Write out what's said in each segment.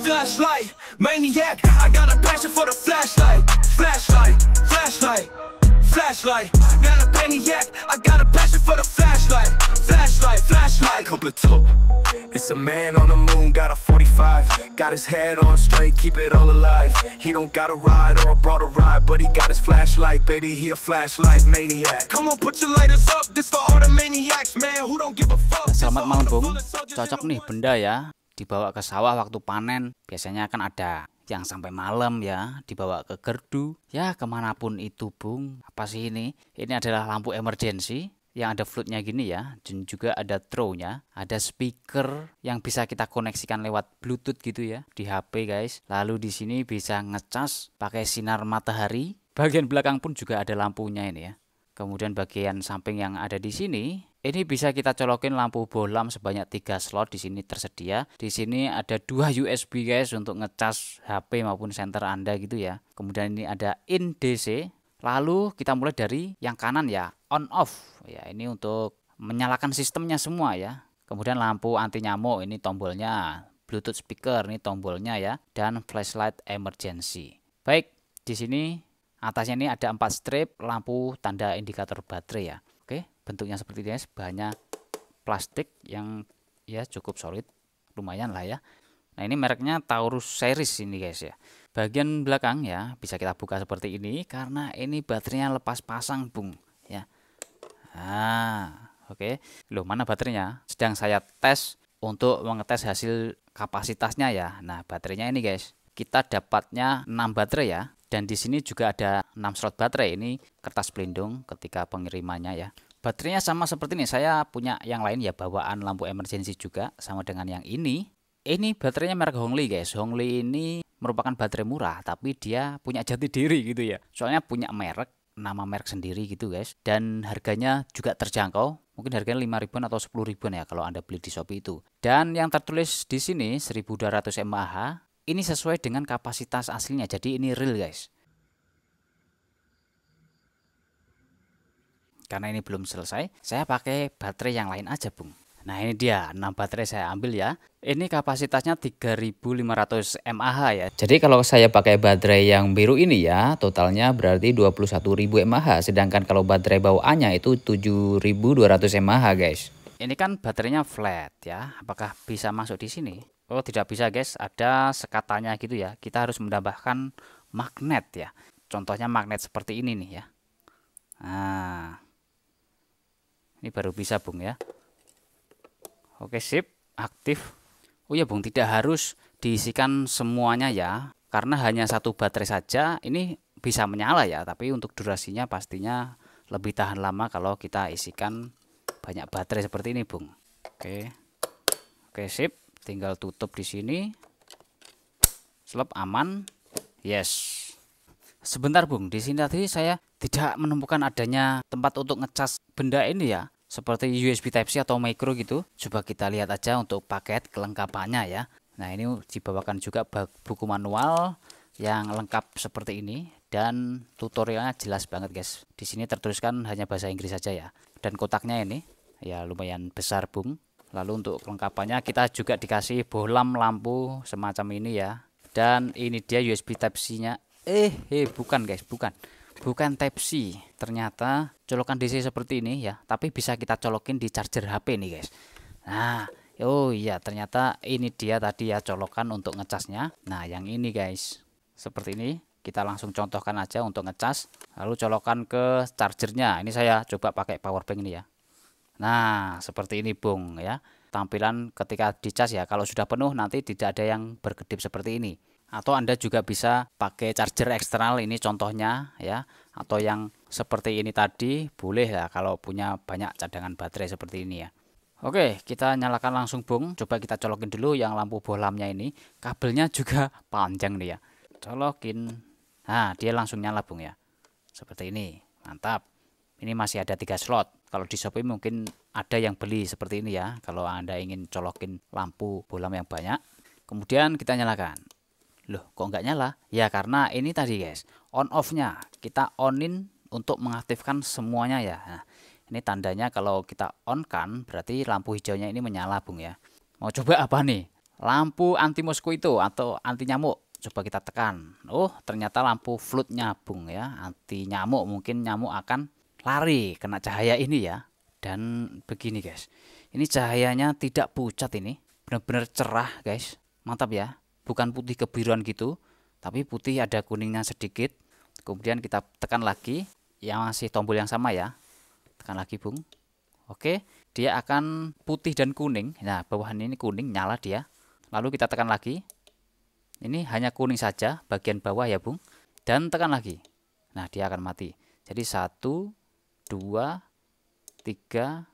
Flashlight, maniac, I got a passion for the flashlight. Flashlight, flashlight, flashlight. Got a maniac, I got a passion for the flashlight. Flashlight, flashlight. Couple of two. It's a man on the moon, got a 45. Got his head on straight, keep it all alive. He don't got a ride or brought a ride, but he got his flashlight, baby, he a flashlight maniac. Come on, put your lighters up, this for all the maniacs, man, who don't give a fuck. Selamat malam, Bung. Cocok nih benda ya, dibawa ke sawah waktu panen. Biasanya kan ada yang sampai malam ya, dibawa ke gerdu. Ya kemanapun itu, Bung. Apa sih ini? Ini adalah lampu emergency yang ada floodnya gini ya, dan juga ada throw-nya, ada speaker yang bisa kita koneksikan lewat Bluetooth gitu ya di HP, guys. Lalu di sini bisa ngecas pakai sinar matahari. Bagian belakang pun juga ada lampunya ini ya. Kemudian bagian samping yang ada di sini, ini bisa kita colokin lampu bohlam sebanyak 3 slot di sini tersedia. Di sini ada 2 USB, guys, untuk ngecas HP maupun senter Anda gitu ya. Kemudian ini ada in DC. Lalu kita mulai dari yang kanan ya, on off. Ya, ini untuk menyalakan sistemnya semua ya. Kemudian lampu anti nyamuk, ini tombolnya. Bluetooth speaker, ini tombolnya ya. Dan flashlight emergency. Baik, di sini atasnya ini ada 4 strip lampu tanda indikator baterai ya. Oke, bentuknya seperti ini, bahannya plastik yang ya cukup solid, lumayan lah ya. Nah, ini mereknya Taurus series ini, guys ya. Bagian belakang ya bisa kita buka seperti ini karena ini baterainya lepas pasang, Bung ya. Nah, oke. Loh, mana baterainya? Sedang saya tes untuk mengetes hasil kapasitasnya ya. Nah, baterainya ini, guys. Kita dapatnya 6 baterai ya. Dan di sini juga ada 6 slot baterai. Ini kertas pelindung ketika pengirimannya ya. Baterainya sama seperti ini. Saya punya yang lain ya, bawaan lampu emergency juga sama dengan yang ini. Ini baterainya merek Hongli, guys. Hongli ini merupakan baterai murah, tapi dia punya jati diri gitu ya. Soalnya punya merek, nama merek sendiri gitu, guys. Dan harganya juga terjangkau. Mungkin harganya 5 ribuan atau 10 ribuan ya kalau Anda beli di Shopee itu. Dan yang tertulis di sini 1200 mAh. Ini sesuai dengan kapasitas aslinya. Jadi ini real, guys. Karena ini belum selesai, saya pakai baterai yang lain aja, Bung. Nah, ini dia 6 baterai saya ambil ya. Ini kapasitasnya 3500 mAh ya. Jadi kalau saya pakai baterai yang biru ini ya, totalnya berarti 21.000 mAh. Sedangkan kalau baterai bawaannya itu 7.200 mAh, guys. Ini kan baterainya flat ya. Apakah bisa masuk di sini? Oh, tidak bisa, guys. Ada sekatannya gitu ya. Kita harus menambahkan magnet ya. Contohnya magnet seperti ini nih ya. Nah, ini baru bisa, Bung ya. Oke, sip, aktif. Oh ya, Bung, tidak harus diisikan semuanya ya, karena hanya 1 baterai saja ini bisa menyala ya, tapi untuk durasinya pastinya lebih tahan lama kalau kita isikan banyak baterai seperti ini, Bung. Oke, sip, tinggal tutup di sini. Selep, aman. Yes. Sebentar, Bung, di sini tadi saya tidak menemukan adanya tempat untuk ngecas benda ini ya. Seperti USB Type-C atau micro gitu. Coba kita lihat aja untuk paket kelengkapannya ya. Nah, ini dibawakan juga buku manual yang lengkap seperti ini. Dan tutorialnya jelas banget, guys. Di sini tertuliskan hanya bahasa Inggris saja ya. Dan kotaknya ini ya lumayan besar, Bung. Lalu untuk kelengkapannya kita juga dikasih bohlam lampu semacam ini ya. Dan ini dia USB Type-C-nya. Bukan, guys, bukan Type-C. Ternyata colokan DC seperti ini ya, tapi bisa kita colokin di charger HP nih, guys. Nah, oh iya, ternyata ini dia tadi ya colokan untuk ngecasnya. Nah, yang ini, guys, seperti ini. Kita langsung contohkan aja untuk ngecas, lalu colokan ke chargernya. Ini saya coba pakai power bank ini ya. Nah, seperti ini, Bung ya. Tampilan ketika dicas ya. Kalau sudah penuh nanti tidak ada yang berkedip seperti ini. Atau Anda juga bisa pakai charger eksternal, ini contohnya ya. Atau yang seperti ini tadi boleh ya kalau punya banyak cadangan baterai seperti ini ya. Oke, kita nyalakan langsung, Bung. Coba kita colokin dulu yang lampu bohlamnya ini. Kabelnya juga panjang nih ya. Colokin. Nah, dia langsung nyala, Bung ya. Seperti ini. Mantap. Ini masih ada 3 slot. Kalau di Shopee mungkin ada yang beli seperti ini ya. Kalau Anda ingin colokin lampu bohlam yang banyak. Kemudian kita nyalakan. Loh, kok nggak nyala? Ya karena ini tadi, guys, on off-nya kita onin untuk mengaktifkan semuanya ya. Nah, ini tandanya kalau kita on kan berarti lampu hijaunya ini menyala, Bung ya. Mau coba apa nih? Lampu anti mosquito atau anti nyamuk. Coba kita tekan. Oh, ternyata lampu floodnya Bung ya. Anti nyamuk, mungkin nyamuk akan lari kena cahaya ini ya. Dan begini guys. Ini cahayanya tidak pucat ini. Benar-benar cerah guys. Mantap ya. Bukan putih kebiruan gitu, tapi putih ada kuningnya sedikit. Kemudian kita tekan lagi. Yang masih tombol yang sama ya. Tekan lagi Bung. Oke, dia akan putih dan kuning. Nah, bawahan ini kuning, nyala dia. Lalu kita tekan lagi. Ini hanya kuning saja, bagian bawah ya Bung. Dan tekan lagi. Nah, dia akan mati. Jadi 1, 2, 3,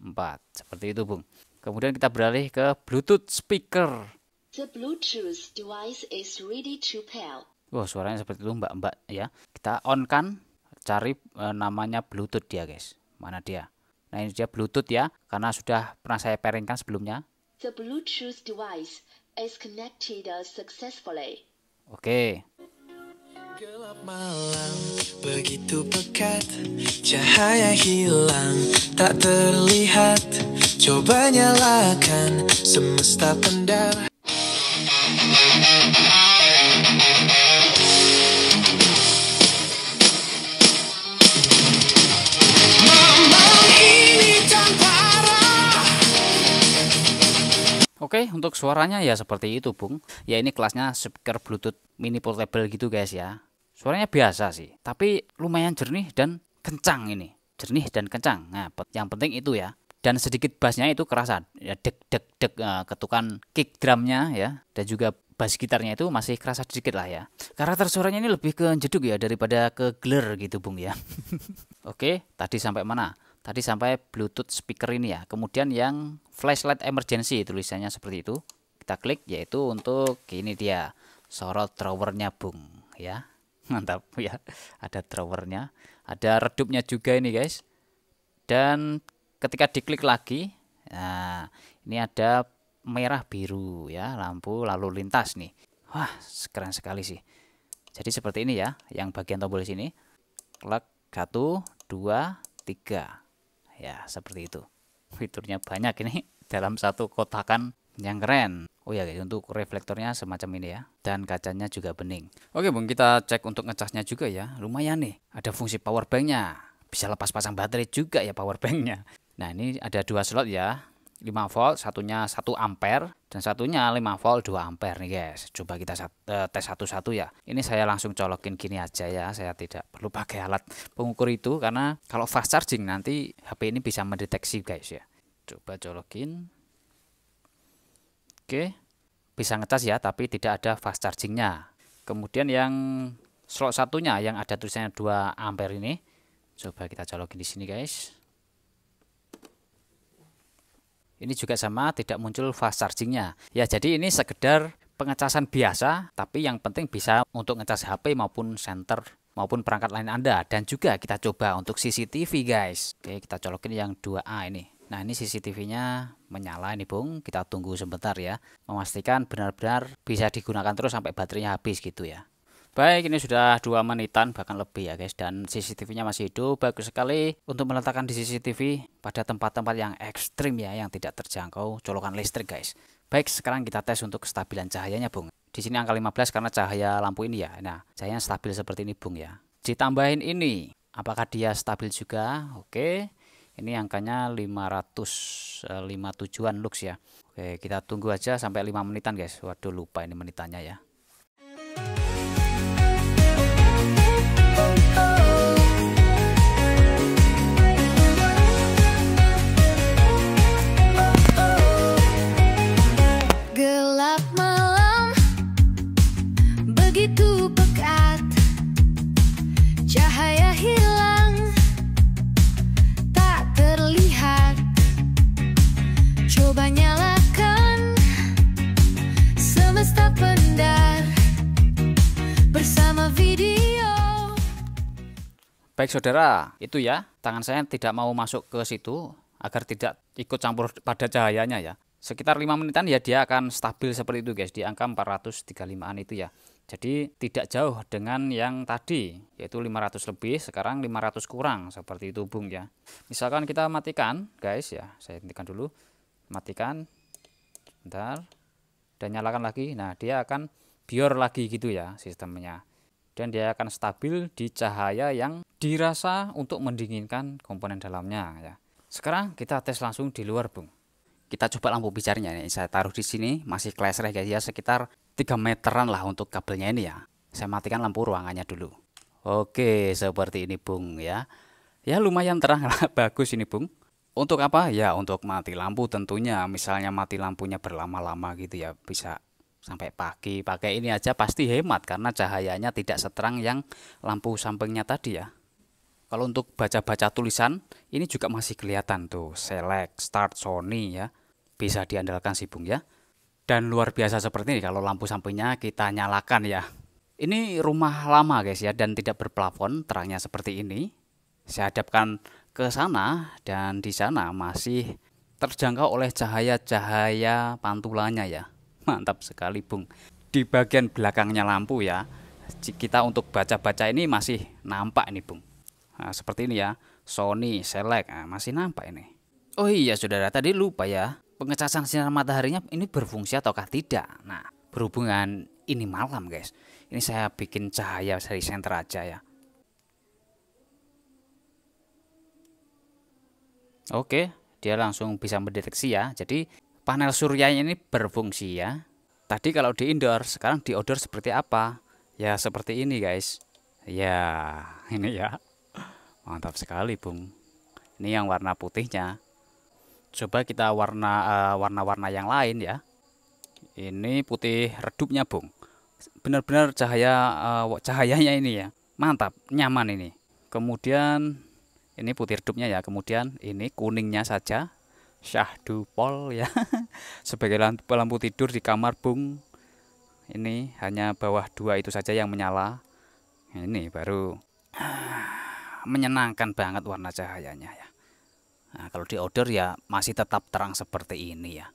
4. Seperti itu Bung. Kemudian kita beralih ke Bluetooth speaker. The Bluetooth device is ready to pair. Wah, suaranya seperti itu mbak-mbak ya. Kita on kan, cari namanya Bluetooth dia guys. Mana dia? Nah, ini dia Bluetooth ya, karena sudah pernah saya pairingkan sebelumnya. The Bluetooth device is connected successfully. Oke. Gelap malam begitu pekat, cahaya hilang tak terlihat. Coba nyalakan semesta pendar. Oke, untuk suaranya ya seperti itu Bung. Ya ini kelasnya speaker Bluetooth mini portable gitu guys ya. Suaranya biasa sih, tapi lumayan jernih dan kencang ini. Jernih dan kencang. Nah, yang penting itu ya. Dan sedikit bassnya itu kerasa. Ya dek dek dek ketukan kick drumnya ya. Dan juga bass gitarnya itu masih kerasa sedikit lah ya. Karakter suaranya ini lebih ke jeduk ya daripada ke gler gitu Bung ya. Oke, tadi sampai mana? Tadi sampai Bluetooth speaker ini ya. Kemudian yang flashlight emergency tulisannya seperti itu. Kita klik yaitu untuk ini dia. Sorot drawernya Bung ya. Mantap ya. Ada drawernya, ada redupnya juga ini guys. Dan ketika diklik lagi, nah ini ada merah biru ya, lampu lalu lintas nih. Wah, keren sekali sih. Jadi seperti ini ya, yang bagian tombol sini. Klik 1, 2, 3. Ya, seperti itu. Fiturnya banyak ini dalam satu kotakan yang keren. Oh ya guys, untuk reflektornya semacam ini ya. Dan kacanya juga bening. Oke Bung, kita cek untuk ngecasnya juga ya. Lumayan nih, ada fungsi power banknya. Bisa lepas pasang baterai juga ya power banknya. Nah ini ada 2 slot ya. 5 volt, satunya 1 ampere. Dan satunya 5 volt 2 ampere nih guys. Coba kita tes satu-satu ya. Ini saya langsung colokin gini aja ya. Saya tidak perlu pakai alat pengukur itu. Karena kalau fast charging nanti HP ini bisa mendeteksi guys ya. Coba colokin. Oke, bisa ngecas ya, tapi tidak ada fast chargingnya. Kemudian yang slot satunya yang ada tulisannya 2 ampere ini, coba kita colokin di sini guys. Ini juga sama, tidak muncul fast chargingnya. Ya, jadi ini sekedar pengecasan biasa, tapi yang penting bisa untuk ngecas HP maupun senter maupun perangkat lain Anda. Dan juga kita coba untuk CCTV guys. Oke, kita colokin yang 2A ini. Nah ini CCTV-nya menyala ini Bung, kita tunggu sebentar ya. Memastikan benar-benar bisa digunakan terus sampai baterainya habis gitu ya. Baik, ini sudah 2 menitan bahkan lebih ya guys. Dan CCTV-nya masih hidup, bagus sekali untuk meletakkan di CCTV pada tempat-tempat yang ekstrim ya, yang tidak terjangkau colokan listrik guys. Baik, sekarang kita tes untuk kestabilan cahayanya Bung. Di sini angka 15 karena cahaya lampu ini ya. Nah, cahayanya stabil seperti ini Bung ya. Ditambahin ini, apakah dia stabil juga? Oke. Ini angkanya 557-an lux ya. Oke, kita tunggu aja sampai 5 menitan guys. Waduh, lupa ini menitannya ya. Gelap malam begitu pekat, cahaya hilang tak terlihat. Coba nyalakan semesta pendar bersama video. Baik saudara, itu ya. Tangan saya tidak mau masuk ke situ agar tidak ikut campur pada cahayanya ya. Sekitar 5 menitan ya dia akan stabil seperti itu guys, di angka 435an itu ya. Jadi tidak jauh dengan yang tadi, yaitu 500 lebih, sekarang 500 kurang, seperti itu Bung ya. Misalkan kita matikan guys ya, saya hentikan dulu. Matikan. Bentar. Dan nyalakan lagi. Nah, dia akan bior lagi gitu ya sistemnya. Dan dia akan stabil di cahaya yang dirasa untuk mendinginkan komponen dalamnya ya. Sekarang kita tes langsung di luar, Bung. Kita coba lampu bicaranya nih. Saya taruh di sini masih klesreh guys ya, sekitar 3 meteran lah untuk kabelnya ini ya. Saya matikan lampu ruangannya dulu. Oke, seperti ini, Bung ya. Ya lumayan terang lah, bagus ini, Bung. Untuk apa? Ya untuk mati lampu tentunya. Misalnya mati lampunya berlama-lama gitu ya, bisa sampai pagi. Pakai ini aja pasti hemat karena cahayanya tidak seterang yang lampu sampingnya tadi ya. Kalau untuk baca-baca tulisan, ini juga masih kelihatan tuh, Select, Start, Sony ya. Bisa diandalkan sih, Bung ya. Dan luar biasa seperti ini kalau lampu sampingnya kita nyalakan ya. Ini rumah lama guys ya, dan tidak berplafon, terangnya seperti ini. Saya hadapkan ke sana dan di sana masih terjangkau oleh cahaya-cahaya pantulannya ya. Mantap sekali, Bung. Di bagian belakangnya lampu ya, kita untuk baca-baca ini masih nampak nih, Bung. Nah, seperti ini ya, Sony, Select, nah, masih nampak ini. Oh iya saudara, tadi lupa ya, pengecasan sinar mataharinya ini berfungsi ataukah tidak. Nah, berhubungan ini malam guys, ini saya bikin cahaya dari senter aja ya. Oke, dia langsung bisa mendeteksi ya. Jadi panel suryanya ini berfungsi ya. Tadi kalau di indoor, sekarang di outdoor seperti apa? Ya seperti ini guys. Ya ini ya. Mantap sekali, Bung. Ini yang warna putihnya. Coba kita warna-warna yang lain ya. Ini putih redupnya, Bung. Benar-benar cahayanya ini ya. Mantap, nyaman ini. Kemudian ini putih redupnya ya. Kemudian ini kuningnya saja. Syahdu pol ya. Sebagai lampu tidur di kamar, Bung. Ini hanya bawah 2 itu saja yang menyala. Ini baru menyenangkan banget warna cahayanya ya. Nah, kalau di outdoor ya masih tetap terang seperti ini ya.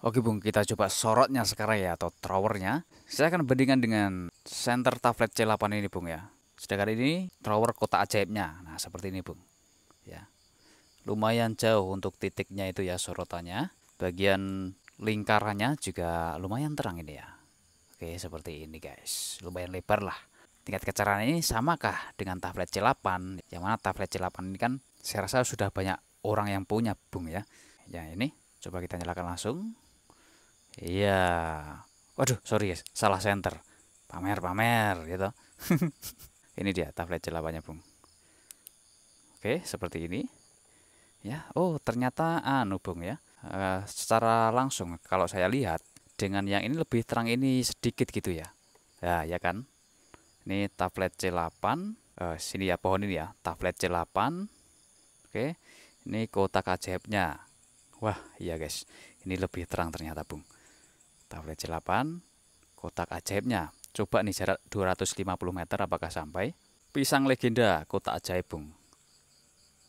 Oke, Bung, kita coba sorotnya sekarang ya, atau throwernya. Saya akan bandingkan dengan center tablet C8 ini, Bung ya. Sedangkan ini thrower kotak ajaibnya. Nah, seperti ini, Bung. Ya. Lumayan jauh untuk titiknya itu ya sorotannya. Bagian lingkarannya juga lumayan terang ini ya. Oke, seperti ini guys. Lumayan lebar lah. Tingkat kecerahan ini samakah dengan tablet C8? Yang mana tablet C8 ini kan saya rasa sudah banyak orang yang punya, Bung ya. Ya ini, coba kita nyalakan langsung. Iya. Waduh, sorry guys, salah center. Pamer gitu. Ini dia tablet C8-nya, Bung. Oke, seperti ini. Ya, oh ternyata Bung ya. Secara langsung kalau saya lihat dengan yang ini lebih terang ini sedikit gitu ya. Ya kan. Ini tablet C8, sini ya pohon ini ya, tablet C8. Oke, ini kotak ajaibnya. Wah, iya guys, ini lebih terang ternyata, Bung. Tablet C8, kotak ajaibnya. Coba nih jarak 250 meter apakah sampai? Pisang legenda, kotak ajaib, Bung.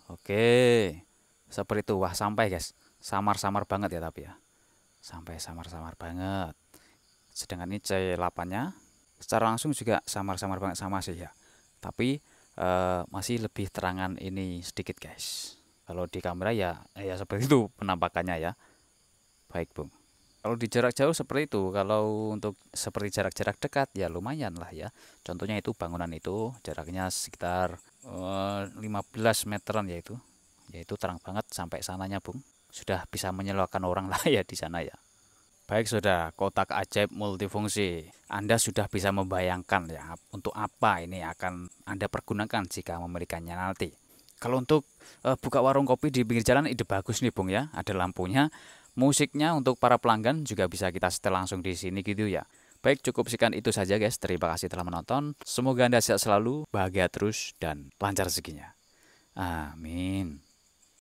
Oke, seperti itu. Wah, sampai guys. Samar-samar banget ya tapi ya. Sampai samar-samar banget. Sedangkan ini C8-nya secara langsung juga samar-samar banget sama sih ya. Tapi masih lebih terangan ini sedikit guys. Kalau di kamera ya seperti itu penampakannya ya. Baik, Bung. Kalau di jarak jauh seperti itu. Kalau untuk seperti jarak-jarak dekat ya lumayan lah ya. Contohnya itu bangunan itu jaraknya sekitar 15 meteran yaitu terang banget sampai sananya, Bung. Sudah bisa menyelokkan orang lah ya di sana ya. Baik saudara, kotak ajaib multifungsi. Anda sudah bisa membayangkan ya untuk apa ini akan Anda pergunakan jika memilikinya nanti. Kalau untuk buka warung kopi di pinggir jalan ide bagus nih, Bung ya. Ada lampunya, musiknya untuk para pelanggan juga bisa kita setel langsung di sini gitu ya. Baik, cukup sekian itu saja guys. Terima kasih telah menonton. Semoga Anda sehat selalu, bahagia terus dan lancar rezekinya. Amin.